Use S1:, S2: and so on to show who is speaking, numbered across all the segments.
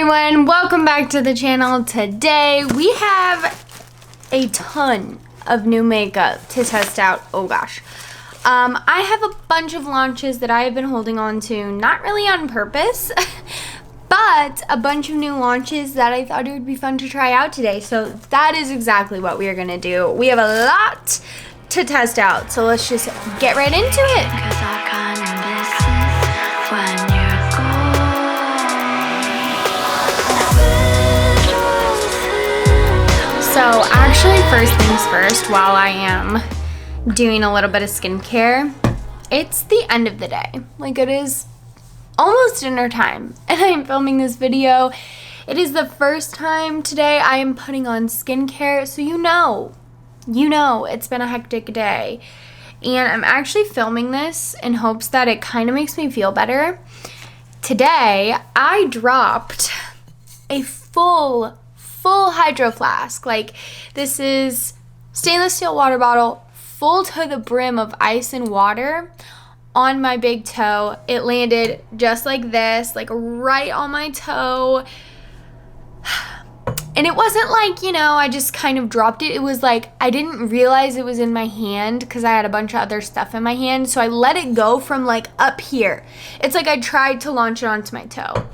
S1: everyone, welcome back to the channel. Today we have a ton of new makeup to test out. Oh gosh. I have a bunch of launches that I have been holding on to, not really on purpose, but a bunch of new launches that I thought it would be fun to try out today. So that is exactly what we are gonna do. We have a lot to test out, so let's just get right into it. So actually, first things first, while I am doing a little bit of skincare, it's the end of the day. Like, it is almost dinner time and I'm filming this video. It is the first time today I am putting on skincare, so you know it's been a hectic day. And I'm actually filming this in hopes that it kind of makes me feel better. Today, I dropped a full hydro flask. Like, this is stainless steel water bottle full to the brim of ice and water on my big toe. It landed just like this, like right on my toe. And it wasn't like, I just kind of dropped it. It was like I didn't realize it was in my hand because I had a bunch of other stuff in my hand. So I let it go from like up here. It's like I tried to launch it onto my toe.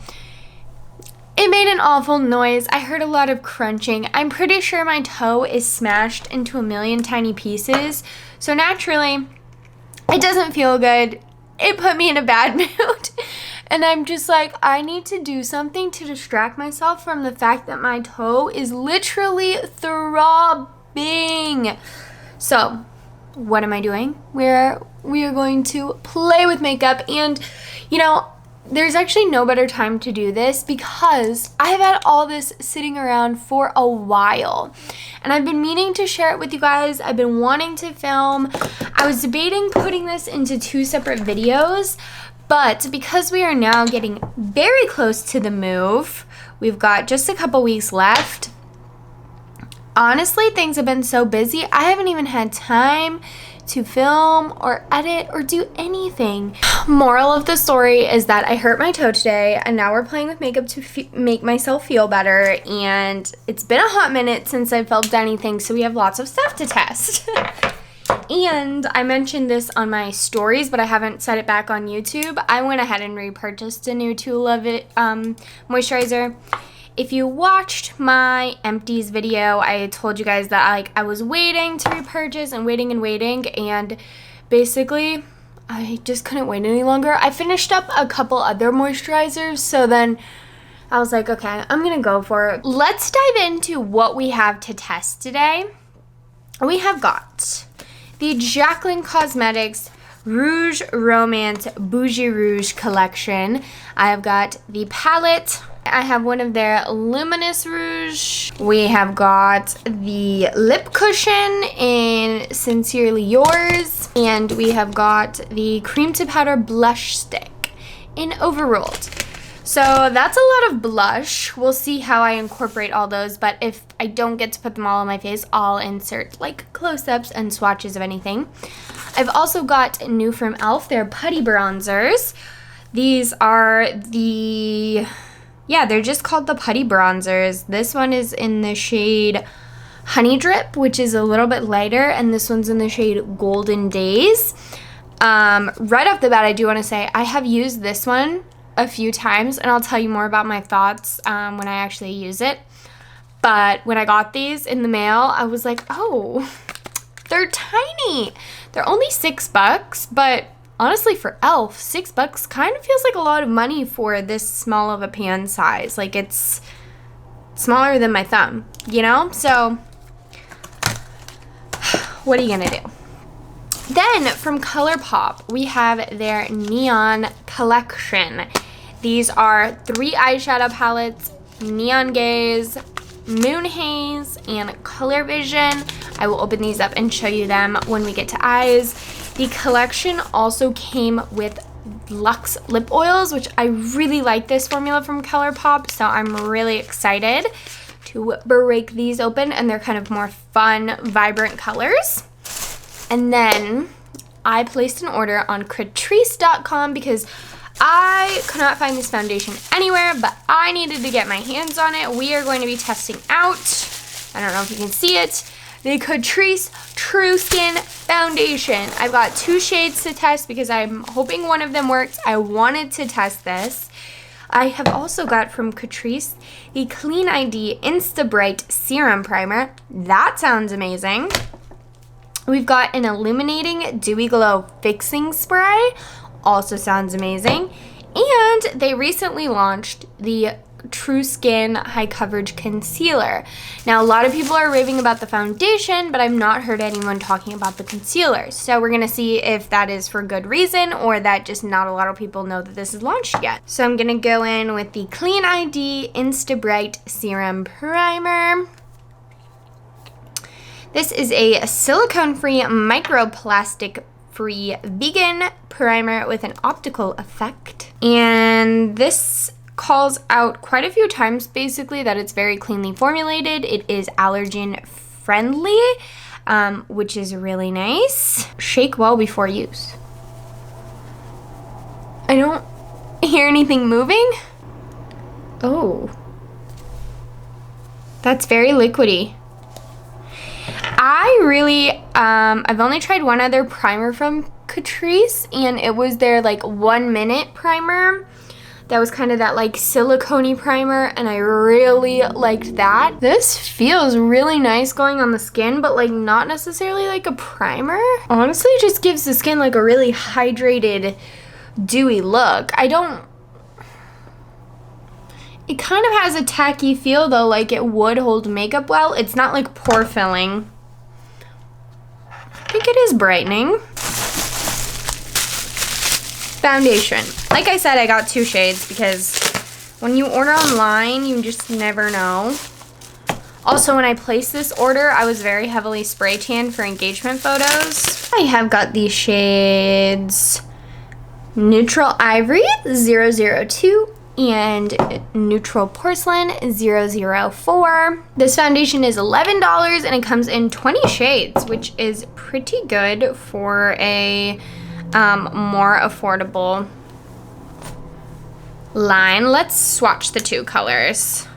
S1: It made an awful noise. I heard a lot of crunching. I'm pretty sure my toe is smashed into a million tiny pieces. So naturally, it doesn't feel good. It put me in a bad mood. And I'm just like, I need to do something to distract myself from the fact that my toe is literally throbbing. So, what am I doing? We are going to play with makeup, and there's actually no better time to do this because I have had all this sitting around for a while and I've been meaning to share it with you guys. I've been wanting to film. I was debating putting this into 2 separate videos, but because we are now getting very close to the move, we've got just a couple weeks left. Honestly, things have been so busy, I haven't even had time to film or edit or do anything. Moral of the story is that I hurt my toe today and now we're playing with makeup to make myself feel better, and it's been a hot minute since I've filmed anything, so we have lots of stuff to test. And I mentioned this on my stories, but I haven't said it back on YouTube. I went ahead and repurchased a new Tool of It moisturizer. If you watched my empties video, I told you guys that I was waiting to repurchase and waiting, and basically I just couldn't wait any longer. I finished up a couple other moisturizers, so then I was like, okay, I'm gonna go for it. Let's dive into what we have to test today. We have got the Jaclyn Cosmetics Rouge Romance Bougie Rouge collection. I have got the palette. I have one of their Luminous Rouge. We have got the lip cushion in Sincerely Yours. And we have got the cream to powder blush stick in Overruled. So that's a lot of blush. We'll see how I incorporate all those, but if I don't get to put them all on my face, I'll insert like close-ups and swatches of anything. I've also got new from e.l.f. They're putty bronzers. These are they're just called the putty bronzers. This one is in the shade Honey Drip, which is a little bit lighter, and this one's in the shade Golden Days. Right off the bat, I do want to say I have used this one a few times, and I'll tell you more about my thoughts when I actually use it. But when I got these in the mail, I was like, oh, they're tiny. They're only $6, but honestly, for e.l.f., $6 kind of feels like a lot of money for this small of a pan size. Like, it's smaller than my thumb, So, what are you gonna do? Then, from ColourPop, we have their Neon collection. These are 3 eyeshadow palettes: Neon Gaze, Moon Haze, and Color Vision. I will open these up and show you them when we get to eyes. The collection also came with Luxe lip oils, which I really like this formula from ColourPop, so I'm really excited to break these open, and they're kind of more fun, vibrant colors. And then I placed an order on Catrice.com because I could not find this foundation anywhere, but I needed to get my hands on it. We are going to be testing out, I don't know if you can see it, the Catrice True Skin Foundation. I've got 2 shades to test because I'm hoping one of them works. I wanted to test this. I have also got from Catrice the Clean ID Insta Bright Serum Primer. That sounds amazing. We've got an Illuminating Dewy Glow Fixing Spray. Also sounds amazing. And they recently launched the True Skin High Coverage Concealer. Now, a lot of people are raving about the foundation, but I've not heard anyone talking about the concealer. So we're gonna see if that is for good reason or that just not a lot of people know that this is launched yet. So I'm gonna go in with the Clean ID Insta Bright Serum Primer. This is a silicone-free, microplastic-free vegan primer with an optical effect. And this calls out quite a few times, basically, that it's very cleanly formulated. It is allergen-friendly, which is really nice. Shake well before use. I don't hear anything moving. Oh. That's very liquidy. I really, I've only tried one other primer from Catrice, and it was their like 1 minute primer. That was kind of that like silicone-y primer, and I really liked that. This feels really nice going on the skin, but like not necessarily like a primer. Honestly, it just gives the skin like a really hydrated, dewy look. It kind of has a tacky feel though, like it would hold makeup well. It's not like pore filling. I think it is brightening. Foundation. Like I said, I got 2 shades because when you order online, you just never know. Also, when I placed this order, I was very heavily spray tanned for engagement photos. I have got these shades Neutral Ivory 002 and Neutral Porcelain 004. This foundation is $11 and it comes in 20 shades, which is pretty good for a more affordable line. Let's swatch the 2 colors.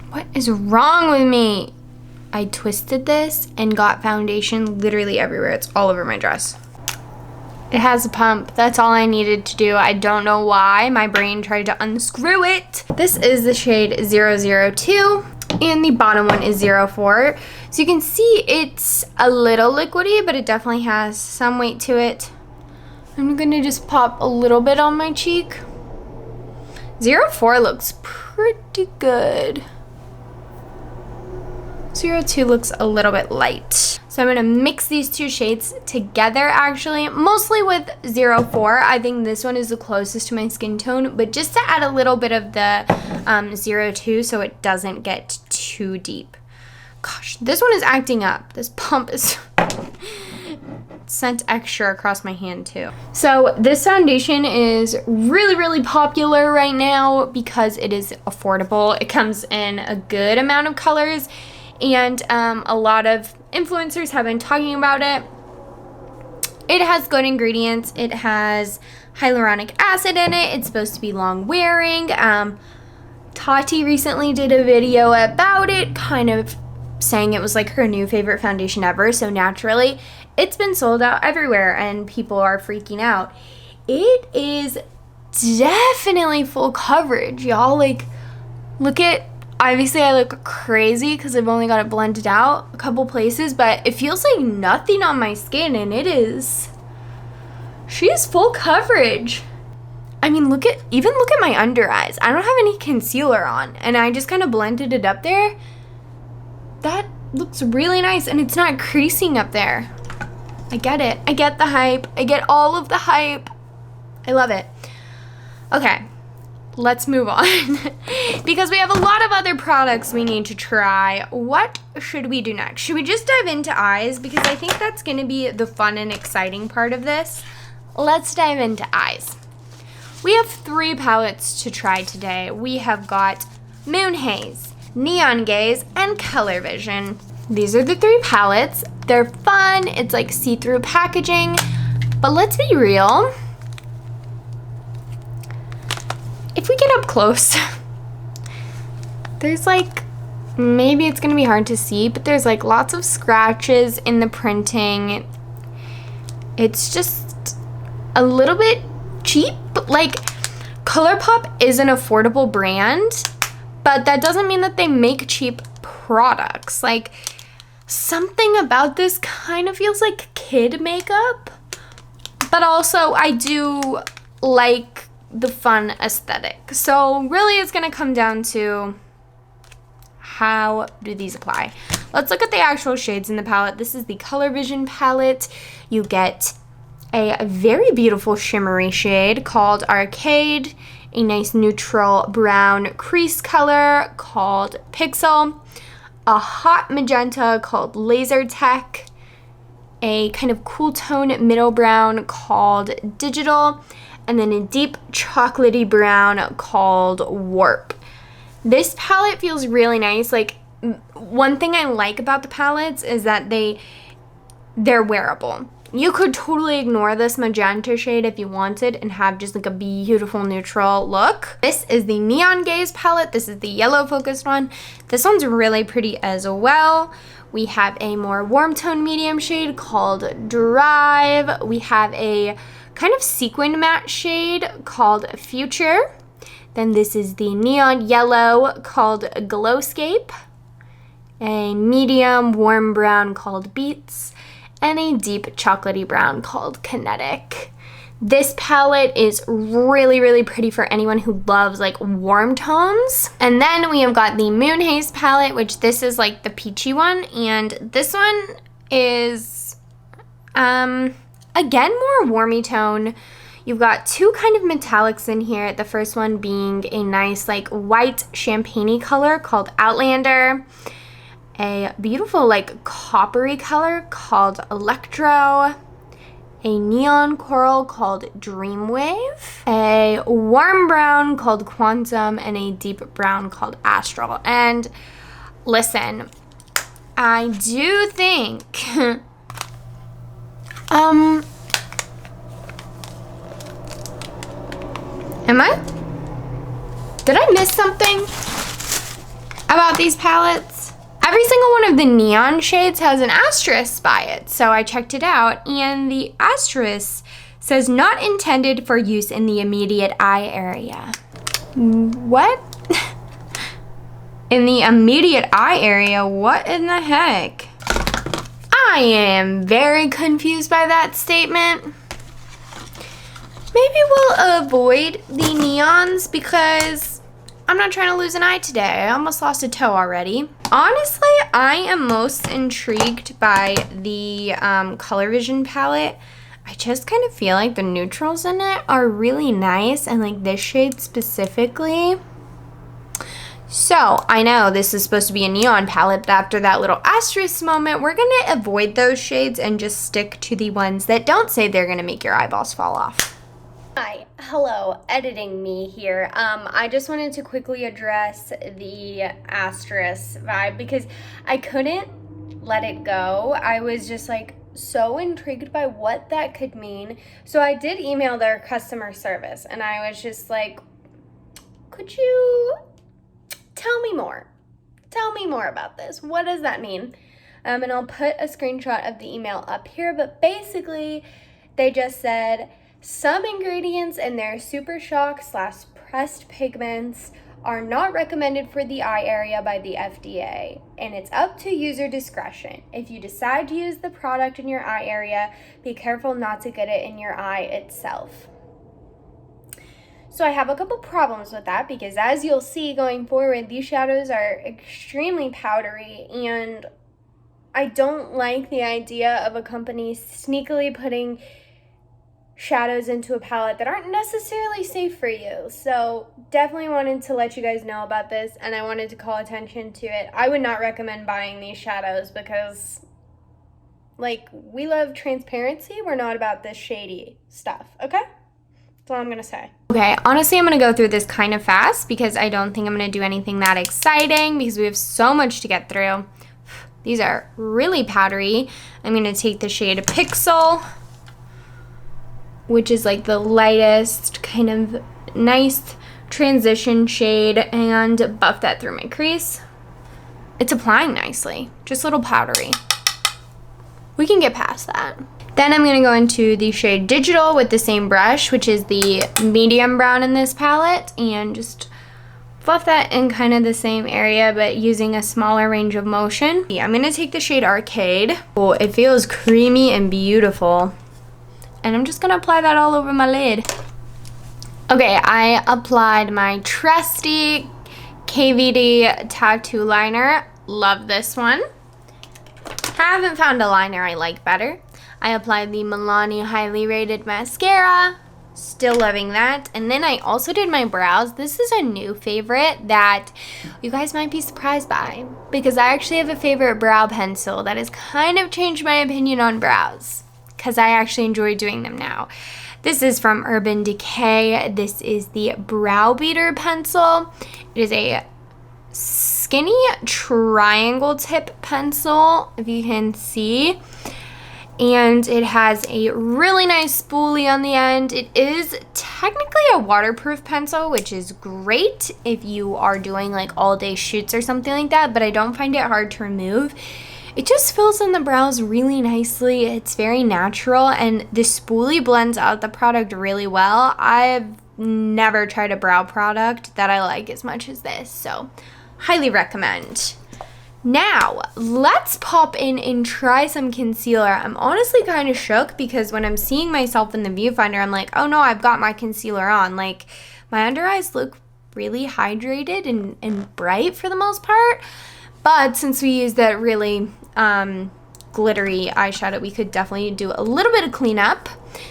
S1: What is wrong with me? I twisted this and got foundation literally everywhere. It's all over my dress. It has a pump. That's all I needed to do. I don't know why my brain tried to unscrew it. This is the shade 002 and the bottom one is 04. So you can see it's a little liquidy, but it definitely has some weight to it. I'm gonna just pop a little bit on my cheek. 04 looks pretty good. 02 looks a little bit light. So I'm gonna mix these 2 shades together actually, mostly with 04. I think this one is the closest to my skin tone, but just to add a little bit of the 02 so it doesn't get too deep. Gosh, this one is acting up. This pump is sent extra across my hand too. So this foundation is really, really popular right now because it is affordable. It comes in a good amount of colors, and a lot of influencers have been talking about it. It has good ingredients. It has hyaluronic acid in it. It's supposed to be long wearing. Tati recently did a video about it, kind of saying it was like her new favorite foundation ever. So naturally, it's been sold out everywhere and people are freaking out. It is definitely full coverage, y'all. Like, look at, obviously I look crazy because I've only got it blended out a couple places, but it feels like nothing on my skin, and it is. She is full coverage. I mean, look at my under eyes. I don't have any concealer on, and I just kind of blended it up there. That looks really nice, and it's not creasing up there. I get it. I get the hype. I get all of the hype. I love it. Okay. Let's move on because we have a lot of other products we need to try. What should we do next? Should we just dive into eyes? Because I think that's going to be the fun and exciting part of this. Let's dive into eyes. We have 3 palettes to try today. We have got Moon Haze, Neon Gaze, and Color Vision. These are the 3 palettes. They're fun. It's like see-through packaging. But let's be real. If we get up close, there's like, maybe it's gonna be hard to see, but there's like lots of scratches in the printing. It's just a little bit cheap. Like, ColourPop is an affordable brand, but that doesn't mean that they make cheap products. Like, something about this kind of feels like kid makeup, but also I do like the fun aesthetic. So really it's gonna come down to how do these apply. Let's look at the actual shades in the palette. This is the Color Vision palette. You get a very beautiful shimmery shade called Arcade, a nice neutral brown crease color called Pixel, a hot magenta called Laser Tech, a kind of cool tone middle brown called Digital, and then a deep chocolatey brown called Warp. This palette feels really nice. Like, one thing I like about the palettes is that they're wearable. You could totally ignore this magenta shade if you wanted and have just like a beautiful neutral look. This is the Neon Gaze palette. This is the yellow focused one. This one's really pretty as well. We have a more warm tone medium shade called Drive. We have a kind of sequin matte shade called Future. Then this is the neon yellow called Glowscape, a medium warm brown called Beats, and a deep chocolatey brown called Kinetic. This palette is really, really pretty for anyone who loves like warm tones. And then we have got the Moon Haze palette, which this is like the peachy one. And this one is, again, more warmy tone. You've got two kind of metallics in here. The first one being a nice like white champagne-y color called Outlander. A beautiful like coppery color called Electro. A neon coral called Dreamwave, a warm brown called Quantum, and a deep brown called Astral. And listen, I do think, did I miss something about these palettes? Every single one of the neon shades has an asterisk by it, so I checked it out, and the asterisk says not intended for use in the immediate eye area. What? In the immediate eye area? What in the heck? I am very confused by that statement. Maybe we'll avoid the neons because I'm not trying to lose an eye today. I almost lost a toe already. Honestly, I am most intrigued by the Color Vision palette. I just kind of feel like the neutrals in it are really nice, and like this shade specifically. So I know this is supposed to be a neon palette, but after that little asterisk moment, we're gonna avoid those shades and just stick to the ones that don't say they're gonna make your eyeballs fall off. Hi, hello, editing me here. I just wanted to quickly address the asterisk vibe because I couldn't let it go. I was just like so intrigued by what that could mean. So I did email their customer service and I was just like, could you tell me more? Tell me more about this. What does that mean? And I'll put a screenshot of the email up here, but basically they just said, some ingredients in their Super Shock / pressed pigments are not recommended for the eye area by the FDA, and it's up to user discretion. If you decide to use the product in your eye area, be careful not to get it in your eye itself. So I have a couple problems with that because as you'll see going forward, these shadows are extremely powdery, and I don't like the idea of a company sneakily putting shadows into a palette that aren't necessarily safe for you. So definitely wanted to let you guys know about this, and I wanted to call attention to it. I would not recommend buying these shadows because, like, we love transparency. We're not about this shady stuff, okay? That's all I'm gonna say. Okay, honestly, I'm gonna go through this kind of fast because I don't think I'm gonna do anything that exciting because we have so much to get through. These are really powdery. I'm gonna take the shade Pixel. which is like the lightest kind of nice transition shade, and buff that through my crease. It's applying nicely, just a little powdery. We can get past that. Then I'm gonna go into the shade Digital with the same brush, which is the medium brown in this palette, and just fluff that in kind of the same area, but using a smaller range of motion. Yeah, I'm gonna take the shade Arcade. Oh, it feels creamy and beautiful. And I'm just gonna apply that all over my lid. Okay, I applied my trusty KVD tattoo liner. Love this one. Haven't found a liner I like better. I applied the Milani Highly Rated Mascara. Still loving that. And then I also did my brows. This is a new favorite that you guys might be surprised by, because I actually have a favorite brow pencil that has kind of changed my opinion on brows, because I actually enjoy doing them now. This is from Urban Decay. This is the Brow Beater pencil. It is a skinny triangle tip pencil, if you can see. And it has a really nice spoolie on the end. It is technically a waterproof pencil, which is great if you are doing like all day shoots or something like that, but I don't find it hard to remove. It just fills in the brows really nicely. It's very natural, and the spoolie blends out the product really well. I've never tried a brow product that I like as much as this, so highly recommend. Now, let's pop in and try some concealer. I'm honestly kind of shook because when I'm seeing myself in the viewfinder, I'm like, oh no, I've got my concealer on. Like, my under eyes look really hydrated and bright for the most part. But since we used that really glittery eyeshadow, we could definitely do a little bit of cleanup.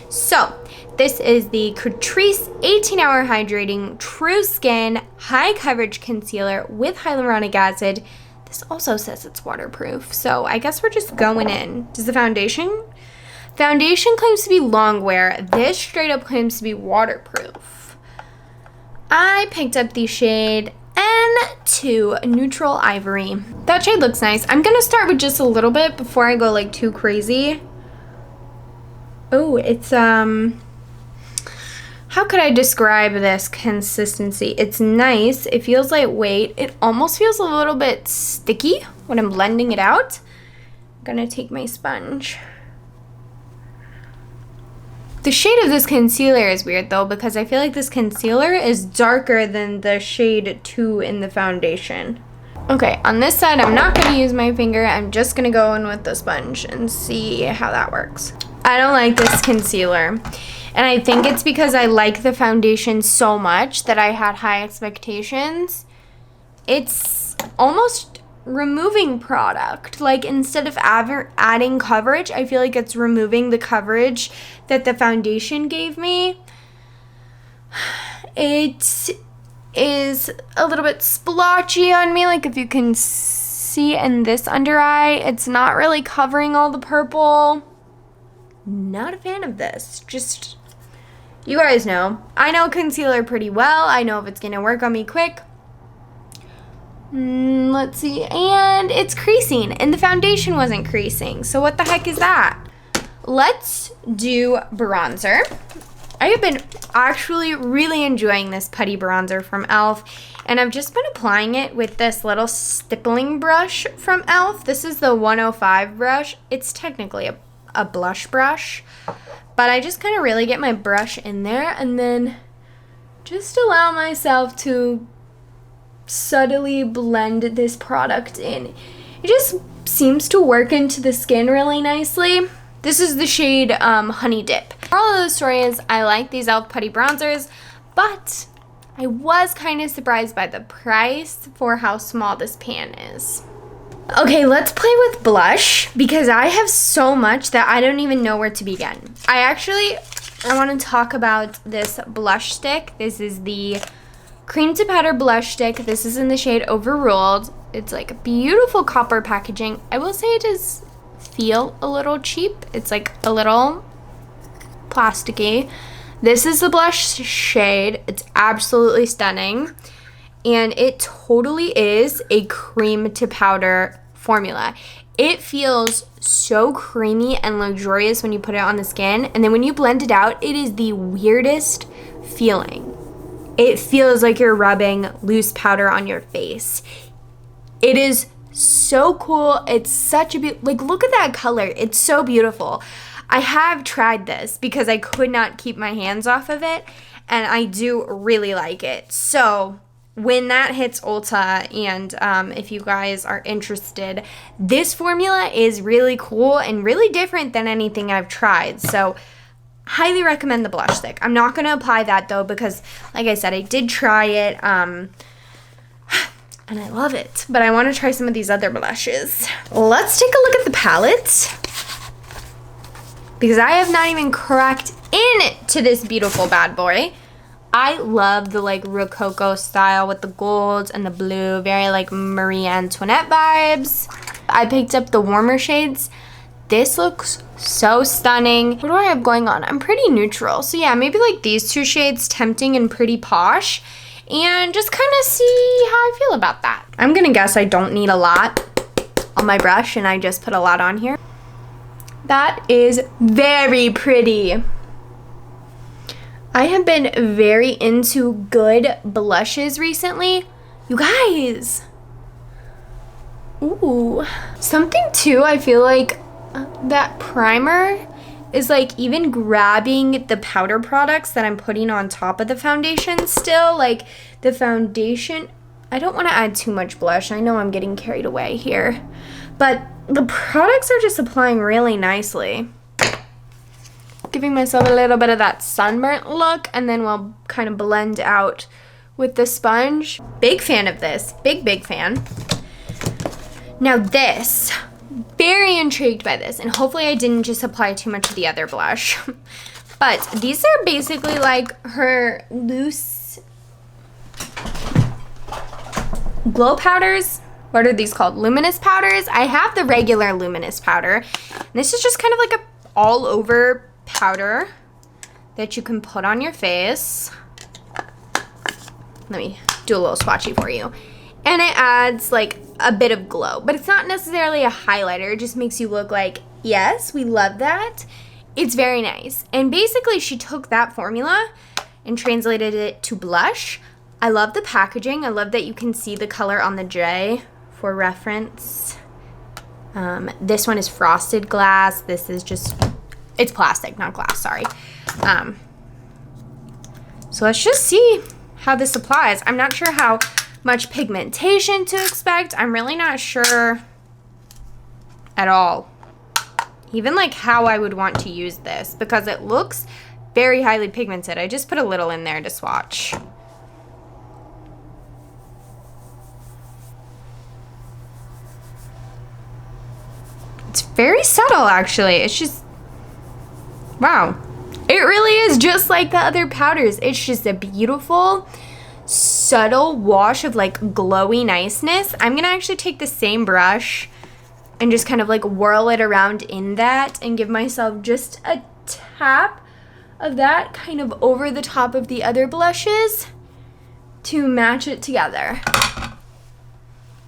S1: So, this is the Catrice 18-Hour Hydrating True Skin High Coverage Concealer with Hyaluronic Acid. This also says it's waterproof, so I guess we're just going in. Does the foundation? Foundation claims to be long wear. This straight up claims to be waterproof. I picked up the shade N2 Neutral Ivory. That shade looks nice. I'm gonna start with just a little bit before I go like too crazy. Oh, it's how could I describe this consistency? It's nice. It feels lightweight. It almost feels a little bit sticky when I'm blending it out. I'm gonna take my sponge. The shade of this concealer is weird though, because I feel like this concealer is darker than the shade 2 in the foundation. Okay, on this side, I'm not gonna use my finger. I'm just gonna go in with the sponge and see how that works. I don't like this concealer. And I think it's because I like the foundation so much that I had high expectations. It's almost removing product. Like, instead of adding coverage, I feel like it's removing the coverage that the foundation gave me. It is a little bit splotchy on me. Like, if you can see in this under eye, it's not really covering all the purple. Not a fan of this. Just, you guys know. I know concealer pretty well. I know if it's gonna work on me quick. Let's see. And it's creasing. And the foundation wasn't creasing. So what the heck is that? Let's do bronzer. I have been actually really enjoying this putty bronzer from e.l.f. And I've just been applying it with this little stippling brush from e.l.f. This is the 105 brush. It's technically a blush brush, but I just kind of really get my brush in there and then just allow myself to subtly blend this product in. It just seems to work into the skin really nicely. This is the shade Honey Dip. Moral of the story is I like these e.l.f. putty bronzers, but I was kind of surprised by the price for how small this pan is. Okay, let's play with blush because I have so much that I don't even know where to begin. I want to talk about this blush stick. This is the Cream to Powder blush stick. This is in the shade Overruled. It's like a beautiful copper packaging. I will say it does feel a little cheap. It's like a little plasticky. This is the blush shade. It's absolutely stunning. And it totally is a cream to powder formula. It feels so creamy and luxurious when you put it on the skin. And then when you blend it out, it is the weirdest feeling. It feels like you're rubbing loose powder on your face. It is so cool. It's such a like, look at that color. It's so beautiful. I have tried this because I could not keep my hands off of it, and I do really like it. So when that hits Ulta, and if you guys are interested, this formula is really cool and really different than anything I've tried. So highly recommend the blush stick. I'm not going to apply that though because, like I said, I did try it and I love it. But I want to try some of these other blushes. Let's take a look at the palette because I have not even cracked into this beautiful bad boy. I love the like Rococo style with the gold and the blue, very like Marie Antoinette vibes. I picked up the warmer shades. This looks so stunning. What do I have going on? I'm pretty neutral. So yeah, maybe like these two shades, Tempting and Pretty Posh, and just kind of see how I feel about that. I'm gonna guess I don't need a lot on my brush and I just put a lot on here. That is very pretty. I have been very into good blushes recently. You guys. Ooh. Something too, I feel like that primer is like even grabbing the powder products that I'm putting on top of the foundation still. Like the foundation, I don't want to add too much blush. I know I'm getting carried away here. But the products are just applying really nicely. Giving myself a little bit of that sunburnt look, and then we'll kind of blend out with the sponge. Big fan of this. Big fan. Now this, very intrigued by this, and hopefully I didn't just apply too much of the other blush. But these are basically like her loose glow powders. What are these called? Luminous powders. I have the regular luminous powder. And this is just kind of like a all over powder that you can put on your face. Let me do a little swatchy for you. And it adds like a bit of glow, but it's not necessarily a highlighter. It just makes you look like, yes, we love that. It's very nice. And basically she took that formula and translated it to blush. I love the packaging. I love that you can see the color on the J for reference. This one is frosted glass. This is just, it's plastic, not glass, sorry. So let's just see how this applies. I'm not sure how much pigmentation to expect. I'm really not sure at all. Even like how I would want to use this because it looks very highly pigmented. I just put a little in there to swatch. It's very subtle actually. It's just, wow. It really is just like the other powders. It's just a beautiful, subtle wash of like glowy niceness. I'm gonna actually take the same brush and just kind of like whirl it around in that and give myself just a tap of that kind of over the top of the other blushes to match it together.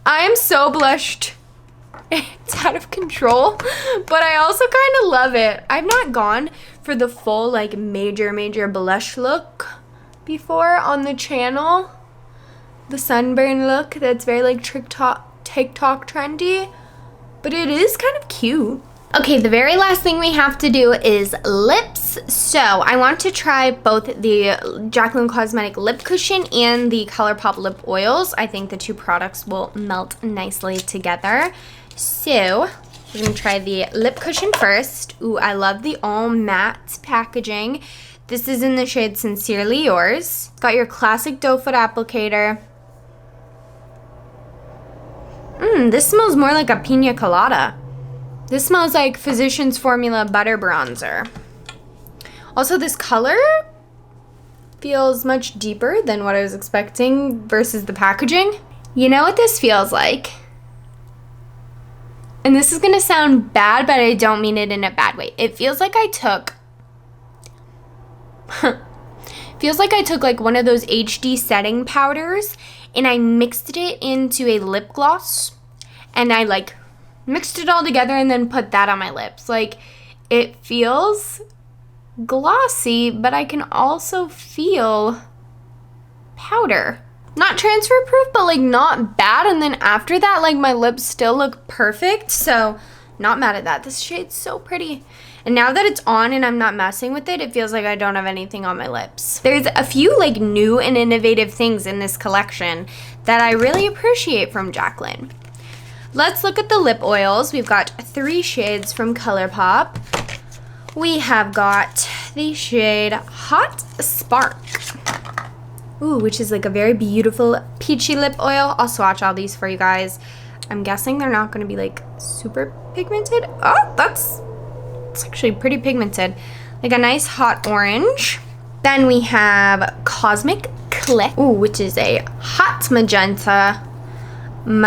S1: I am so blushed. It's out of control, but I also kind of love it. I've not gone for the full like major blush look before on the channel. The sunburn look that's very like TikTok trendy, but it is kind of cute. Okay, the very last thing we have to do is lips. So I want to try both the Jaclyn Cosmetics lip cushion and the ColourPop lip oils. I think the two products will melt nicely together. So we're gonna try the lip cushion first. Ooh, I love the all matte packaging. This is in the shade Sincerely Yours. It's got your classic doe foot applicator. This smells more like a pina colada. This smells like Physicians Formula Butter Bronzer. Also, this color feels much deeper than what I was expecting versus the packaging. You know what this feels like? And this is gonna sound bad, but I don't mean it in a bad way. It feels like I took like one of those HD setting powders and I mixed it into a lip gloss and I like mixed it all together and then put that on my lips. Like, it feels glossy, but I can also feel powder. Not transfer proof, but like not bad. And then after that, like my lips still look perfect. So not mad at that. This shade's so pretty. And now that it's on and I'm not messing with it, it feels like I don't have anything on my lips. There's a few like new and innovative things in this collection that I really appreciate from Jaclyn. Let's look at the lip oils. We've got 3 shades from ColourPop. We have got the shade Hot Spark. Ooh, which is like a very beautiful peachy lip oil. I'll swatch all these for you guys. I'm guessing they're not gonna be like super pigmented. Oh, it's actually pretty pigmented. Like a nice hot orange. Then we have Cosmic Click, ooh, which is a hot magenta. In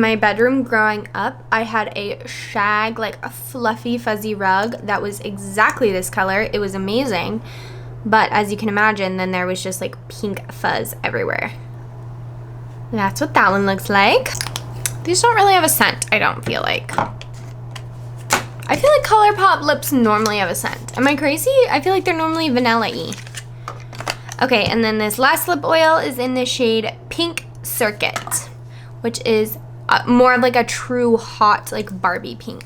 S1: my bedroom growing up, I had a shag, like a fluffy, fuzzy rug that was exactly this color. It was amazing. But as you can imagine, then there was just like pink fuzz everywhere. That's what that one looks like. These don't really have a scent, I don't feel like. I feel like ColourPop lips normally have a scent. Am I crazy? I feel like they're normally vanilla-y. Okay, and then this last lip oil is in the shade Pink Circuit, which is more of like a true hot, like Barbie pink.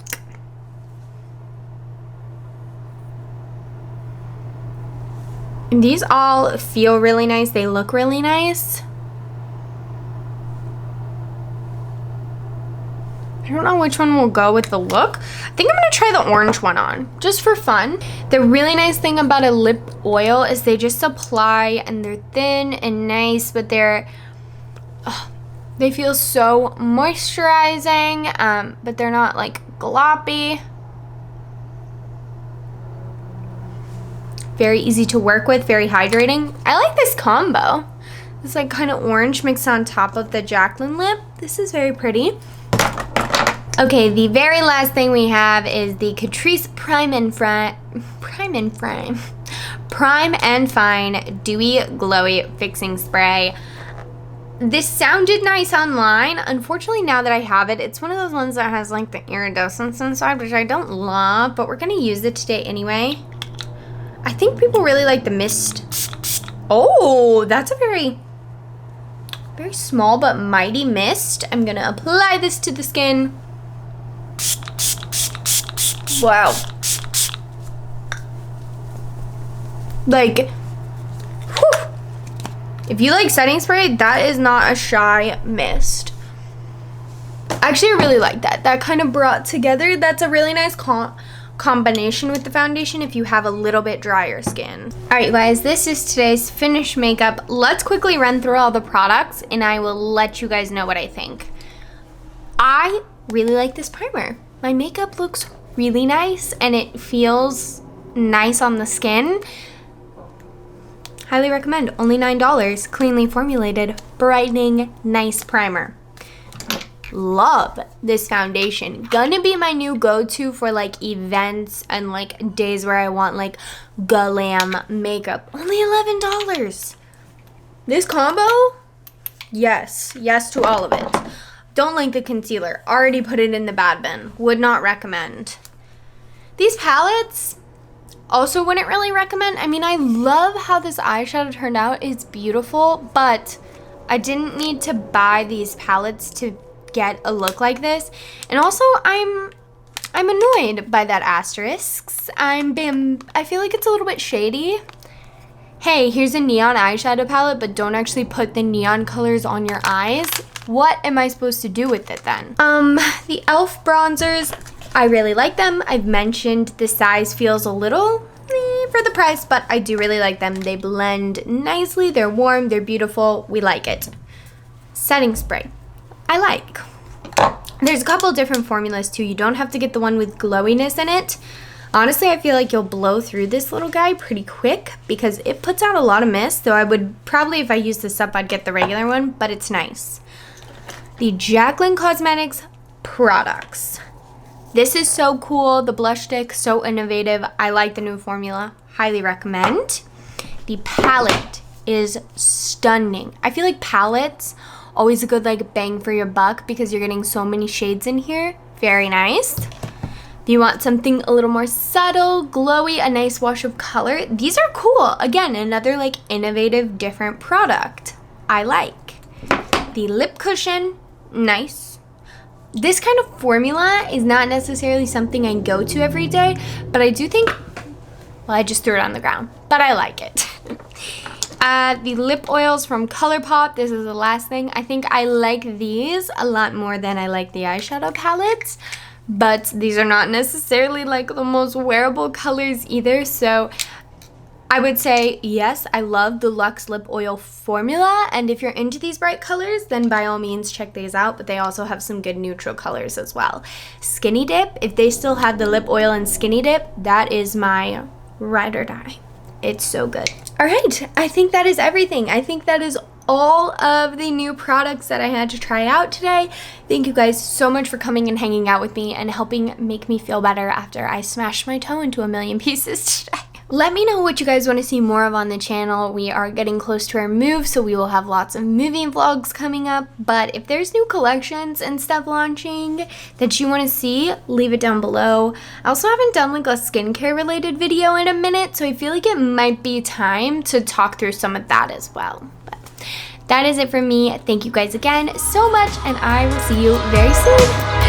S1: And these all feel really nice. They look really nice. I don't know which one will go with the look. I think I'm gonna try the orange one on, just for fun. The really nice thing about a lip oil is they just apply and they're thin and nice, but they feel so moisturizing, but they're not like gloppy. Very easy to work with, very hydrating. I like this combo. It's like kind of orange mixed on top of the Jaclyn lip. This is very pretty. Okay, the very last thing we have is the Catrice Prime and Fine Dewy Glowy Fixing Spray. This sounded nice online. Unfortunately, now that I have it, it's one of those ones that has like the iridescence inside, which I don't love, but we're gonna use it today anyway. I think people really like the mist. Oh, that's a very small but mighty mist. I'm gonna apply this to the skin. Wow. Like, whew. If you like setting spray, that is not a shy mist. Actually, I really like that. That kind of brought together. That's a really nice combination with the foundation if you have a little bit drier skin. All right, guys, this is today's finished makeup. Let's quickly run through all the products and I will let you guys know what I think. I really like this primer. My makeup looks really nice and it feels nice on the skin. Highly recommend. Only $9. Cleanly formulated, brightening, nice primer. Love this foundation. Gonna be my new go-to for like events and like days where I want like glam makeup. Only $11. This combo? Yes to all of it. Don't like the concealer. Already put it in the bad bin. Would not recommend. These palettes, also wouldn't really recommend. I mean, I love how this eyeshadow turned out. It's beautiful, but I didn't need to buy these palettes to get a look like this. And also, I'm annoyed by that asterisks. I feel like it's a little bit shady. Hey, here's a neon eyeshadow palette, but don't actually put the neon colors on your eyes. What am I supposed to do with it then? The e.l.f. bronzers, I really like them. I've mentioned the size feels a little for the price, but I do really like them. They blend nicely, they're warm, they're beautiful, we like it. Setting spray, I like. There's a couple different formulas too. You don't have to get the one with glowiness in it. Honestly, I feel like you'll blow through this little guy pretty quick because it puts out a lot of mist, though I would probably, if I use this up, I'd get the regular one, but it's nice. The Jaclyn Cosmetics products. This is so cool. The blush stick, so innovative. I like the new formula. Highly recommend. The palette is stunning. I feel like palettes Always a good like bang for your buck because you're getting so many shades in here. Very nice. If you want something a little more subtle, glowy, a nice wash of color, these are cool. Again, another like innovative, different product. I like. The lip cushion, nice. This kind of formula is not necessarily something I go to every day, but I do think, well, I just threw it on the ground, but I like it. The lip oils from ColourPop, this is the last thing. I think I like these a lot more than I like the eyeshadow palettes, but these are not necessarily like the most wearable colors either, so I would say yes, I love the Luxe lip oil formula, and if you're into these bright colors, then by all means check these out, but they also have some good neutral colors as well. Skinny Dip, if they still have the lip oil in Skinny Dip, that is my ride or die. It's so good. All right, I think that is everything. I think that is all of the new products that I had to try out today. Thank you guys so much for coming and hanging out with me and helping make me feel better after I smashed my toe into a million pieces today. Let me know what you guys want to see more of on the channel. We are getting close to our move, so we will have lots of movie vlogs coming up. But if there's new collections and stuff launching that you want to see, leave it down below. I also haven't done like a skincare related video in a minute, so I feel like it might be time to talk through some of that as well. But that is it for me. Thank you guys again so much, and I will see you very soon.